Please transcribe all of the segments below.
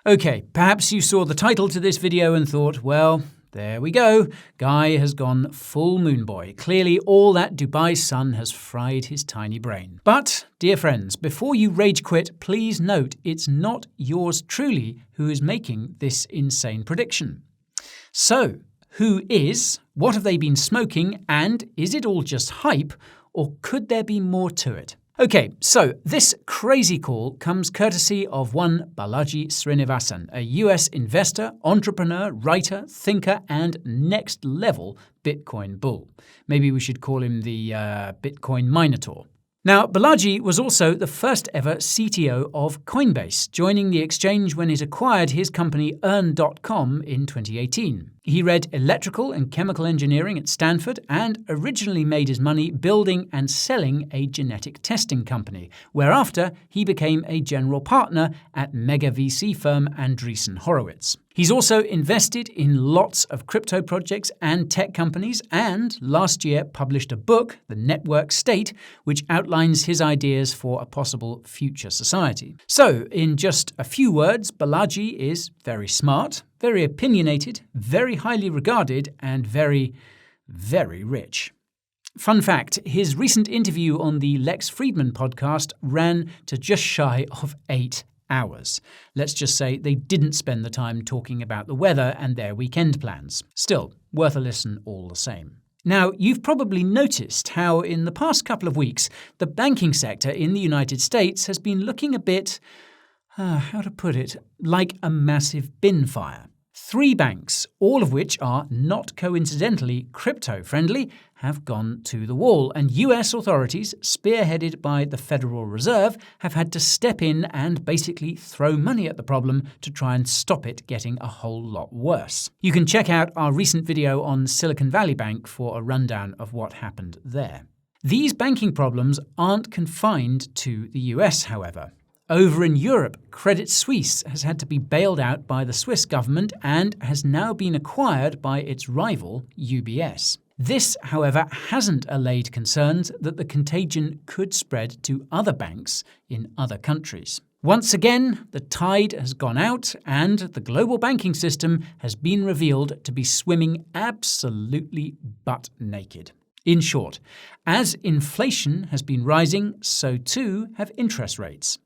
Okay, perhaps you saw the title to this video and thought, well, there we go. Guy has gone full moon boy. Clearly all that Dubai sun has fried his tiny brain. But, dear friends, before you rage quit, please note it's not yours truly who is making this insane prediction. So, who is, what have they been smoking, and is it all just hype, or could there be more to it? Okay, so this crazy call comes courtesy of one Balaji Srinivasan, a US investor, entrepreneur, writer, thinker, and next-level Bitcoin bull. Maybe we should call him the Bitcoin Minotaur. Now, Balaji was also the first ever CTO of Coinbase, joining the exchange when it acquired his company Earn.com in 2018. He read electrical and chemical engineering at Stanford and originally made his money building and selling a genetic testing company, whereafter he became a general partner at mega VC firm Andreessen Horowitz. He's also invested in lots of crypto projects and tech companies, and last year published a book, The Network State, which outlines his ideas for a possible future society. So, in just a few words, Balaji is very smart, very opinionated, very highly regarded, and very, very rich. Fun fact, his recent interview on the Lex Fridman podcast ran to just shy of 8 hours. Let's just say they didn't spend the time talking about the weather and their weekend plans. Still, worth a listen all the same. Now, you've probably noticed how in the past couple of weeks, the banking sector in the United States has been looking a bit, how to put it, like a massive bin fire. 3 banks, all of which are not coincidentally crypto-friendly, have gone to the wall, and US authorities, spearheaded by the Federal Reserve, have had to step in and basically throw money at the problem to try and stop it getting a whole lot worse. You can check out our recent video on Silicon Valley Bank for a rundown of what happened there. These banking problems aren't confined to the US, however. Over in Europe, Credit Suisse has had to be bailed out by the Swiss government and has now been acquired by its rival, UBS. This, however, hasn't allayed concerns that the contagion could spread to other banks in other countries. Once again, the tide has gone out and the global banking system has been revealed to be swimming absolutely butt naked. In short, as inflation has been rising, so too have interest rates.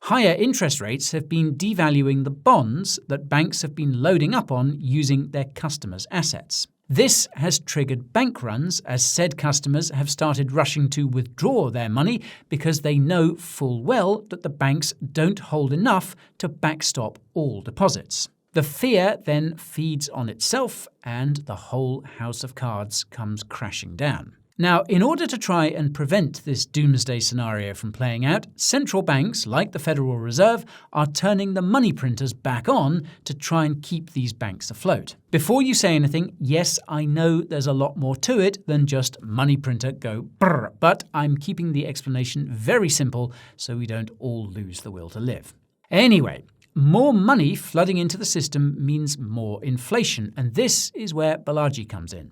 Higher interest rates have been devaluing the bonds that banks have been loading up on using their customers' assets. This has triggered bank runs as said customers have started rushing to withdraw their money because they know full well that the banks don't hold enough to backstop all deposits. The fear then feeds on itself and the whole house of cards comes crashing down. Now, in order to try and prevent this doomsday scenario from playing out, central banks, like the Federal Reserve, are turning the money printers back on to try and keep these banks afloat. Before you say anything, yes, I know there's a lot more to it than just money printer go brr, but I'm keeping the explanation very simple so we don't all lose the will to live. Anyway, more money flooding into the system means more inflation, and this is where Balaji comes in.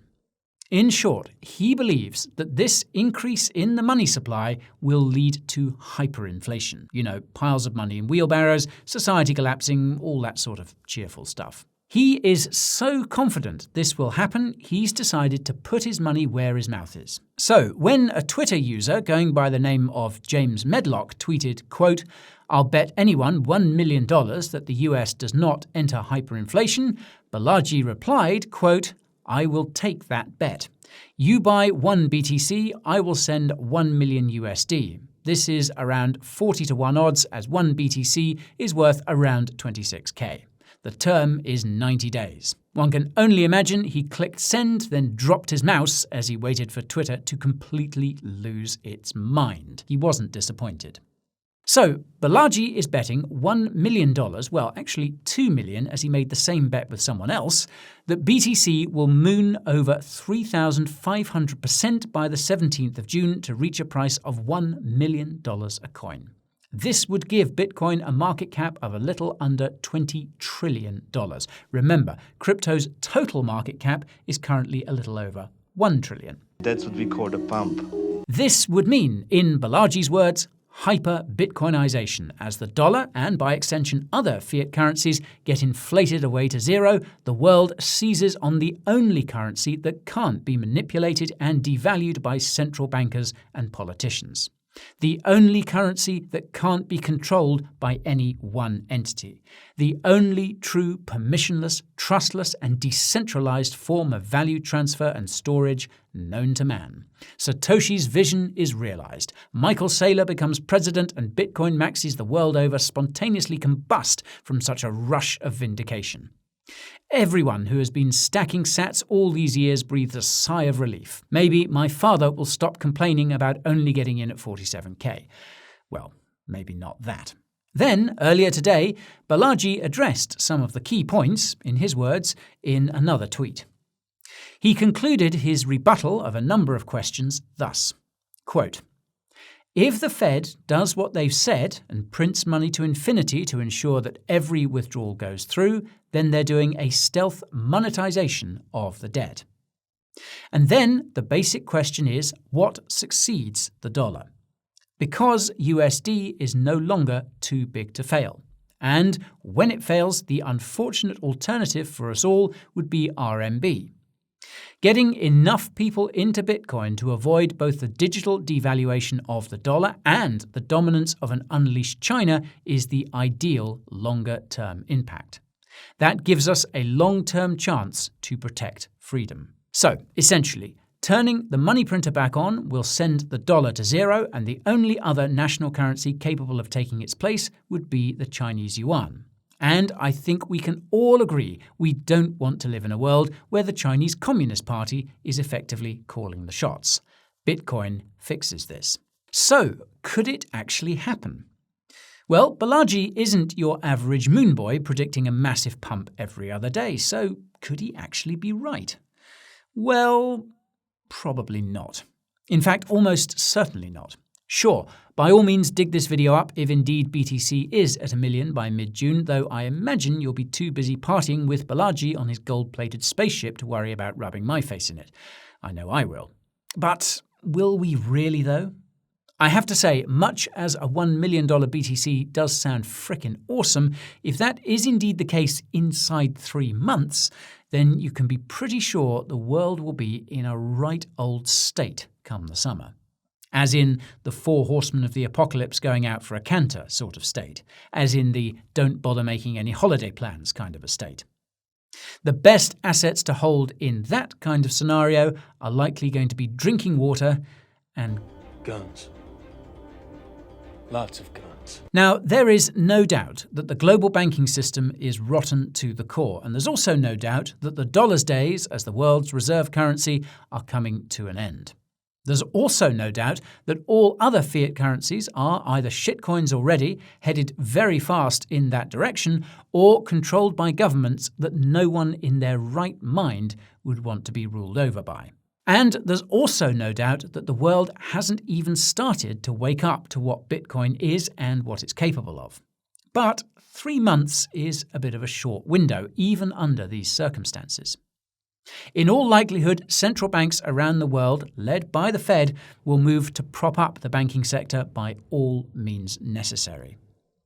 In short, he believes that this increase in the money supply will lead to hyperinflation. You know, piles of money in wheelbarrows, society collapsing, all that sort of cheerful stuff. He is so confident this will happen, he's decided to put his money where his mouth is. So, when a Twitter user going by the name of James Medlock tweeted, quote, "I'll bet anyone $1 million that the US does not enter hyperinflation," Balaji replied, quote, "I will take that bet. You buy 1 BTC, I will send 1 million USD. This is around 40 to 1 odds as 1 BTC is worth around 26k. The term is 90 days. One can only imagine he clicked send, then dropped his mouse as he waited for Twitter to completely lose its mind. He wasn't disappointed. So, Balaji is betting $1 million, well, actually $2 million as he made the same bet with someone else, that BTC will moon over 3,500% by the 17th of June to reach a price of $1 million a coin. This would give Bitcoin a market cap of a little under $20 trillion. Remember, crypto's total market cap is currently a little over $1 trillion. That's what we call a pump. This would mean, in Balaji's words, hyper-Bitcoinization. As the dollar, and by extension other fiat currencies, get inflated away to zero, the world seizes on the only currency that can't be manipulated and devalued by central bankers and politicians. The only currency that can't be controlled by any one entity. The only true permissionless, trustless, and decentralized form of value transfer and storage known to man. Satoshi's vision is realized. Michael Saylor becomes president, and Bitcoin maxis the world over spontaneously combust from such a rush of vindication. Everyone who has been stacking sats all these years breathes a sigh of relief. Maybe my father will stop complaining about only getting in at 47k. Well, maybe not that. Then, earlier today, Balaji addressed some of the key points, in his words, in another tweet. He concluded his rebuttal of a number of questions thus, quote, "If the Fed does what they've said and prints money to infinity to ensure that every withdrawal goes through, then they're doing a stealth monetization of the debt." And then the basic question is, what succeeds the dollar? Because USD is no longer too big to fail. And when it fails, the unfortunate alternative for us all would be RMB. Getting enough people into Bitcoin to avoid both the digital devaluation of the dollar and the dominance of an unleashed China is the ideal longer-term impact. That gives us a long-term chance to protect freedom. So, essentially, turning the money printer back on will send the dollar to zero, and the only other national currency capable of taking its place would be the Chinese yuan. And I think we can all agree we don't want to live in a world where the Chinese Communist Party is effectively calling the shots. Bitcoin fixes this. So, could it actually happen? Well, Balaji isn't your average moon boy predicting a massive pump every other day, so could he actually be right? Well, probably not. In fact, almost certainly not. Sure, by all means dig this video up if indeed BTC is at 1 million by mid-June, though I imagine you'll be too busy partying with Balaji on his gold-plated spaceship to worry about rubbing my face in it. I know I will. But will we really, though? I have to say, much as a $1 million BTC does sound frickin' awesome, if that is indeed the case inside 3 months, then you can be pretty sure the world will be in a right old state come the summer. As in the 4 horsemen of the apocalypse going out for a canter sort of state. As in the don't bother making any holiday plans kind of a state. The best assets to hold in that kind of scenario are likely going to be drinking water and guns. Lots of guns. Now, there is no doubt that the global banking system is rotten to the core, and there's also no doubt that the dollar's days as the world's reserve currency are coming to an end. There's also no doubt that all other fiat currencies are either shitcoins already, headed very fast in that direction, or controlled by governments that no one in their right mind would want to be ruled over by. And there's also no doubt that the world hasn't even started to wake up to what Bitcoin is and what it's capable of. But 3 months is a bit of a short window, even under these circumstances. In all likelihood, central banks around the world, led by the Fed, will move to prop up the banking sector by all means necessary.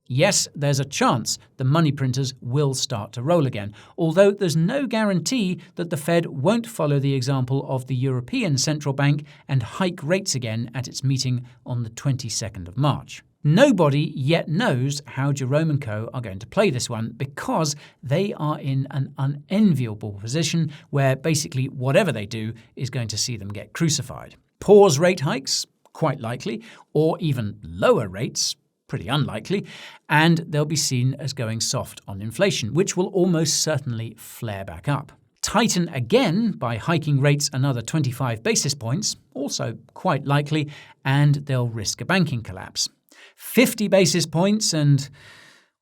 Yes, there's a chance the money printers will start to roll again, although there's no guarantee that the Fed won't follow the example of the European Central Bank and hike rates again at its meeting on the 22nd of March. Nobody yet knows how Jerome & Co. are going to play this one because they are in an unenviable position where basically whatever they do is going to see them get crucified. Pause rate hikes? Quite likely. Or even lower rates? Pretty unlikely. And they'll be seen as going soft on inflation, which will almost certainly flare back up. Tighten again by hiking rates another 25 basis points, also quite likely, and they'll risk a banking collapse. 50 basis points and,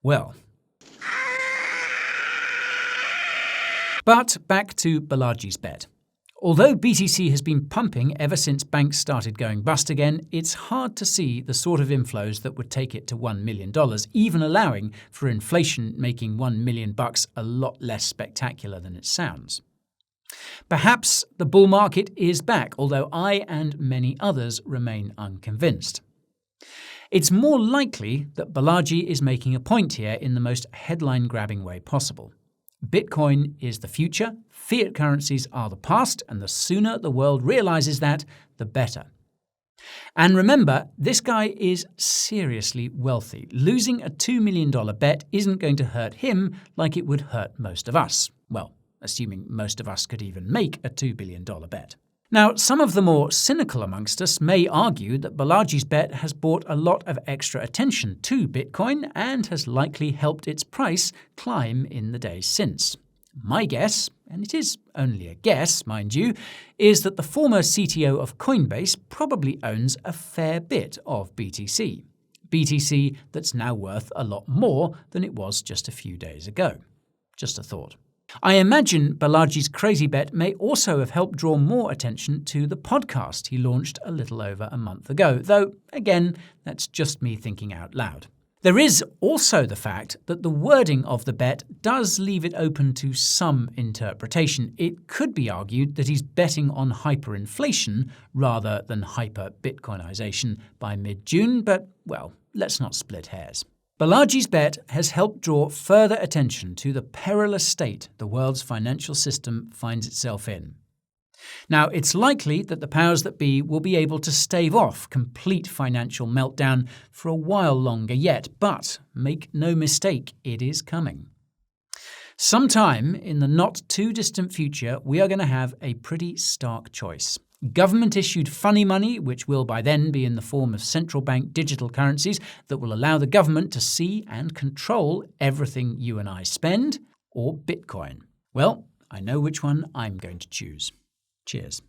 well. But back to Balaji's bet. Although BTC has been pumping ever since banks started going bust again, it's hard to see the sort of inflows that would take it to $1 million, even allowing for inflation making $1 million a lot less spectacular than it sounds. Perhaps the bull market is back, although I and many others remain unconvinced. It's more likely that Balaji is making a point here in the most headline-grabbing way possible. Bitcoin is the future, fiat currencies are the past, and the sooner the world realizes that, the better. And remember, this guy is seriously wealthy. Losing a $2 million bet isn't going to hurt him like it would hurt most of us. Well, assuming most of us could even make a $2 billion bet. Now, some of the more cynical amongst us may argue that Balaji's bet has brought a lot of extra attention to Bitcoin and has likely helped its price climb in the days since. My guess, and it is only a guess, mind you, is that the former CTO of Coinbase probably owns a fair bit of BTC. BTC that's now worth a lot more than it was just a few days ago. Just a thought. I imagine Balaji's crazy bet may also have helped draw more attention to the podcast he launched a little over a month ago, though, again, that's just me thinking out loud. There is also the fact that the wording of the bet does leave it open to some interpretation. It could be argued that he's betting on hyperinflation rather than hyper-Bitcoinization by mid-June, but, well, let's not split hairs. Balaji's bet has helped draw further attention to the perilous state the world's financial system finds itself in. Now, it's likely that the powers that be will be able to stave off complete financial meltdown for a while longer yet, but make no mistake, it is coming. Sometime in the not-too-distant future, we are going to have a pretty stark choice. Government-issued funny money, which will by then be in the form of central bank digital currencies that will allow the government to see and control everything you and I spend, or Bitcoin. Well, I know which one I'm going to choose. Cheers.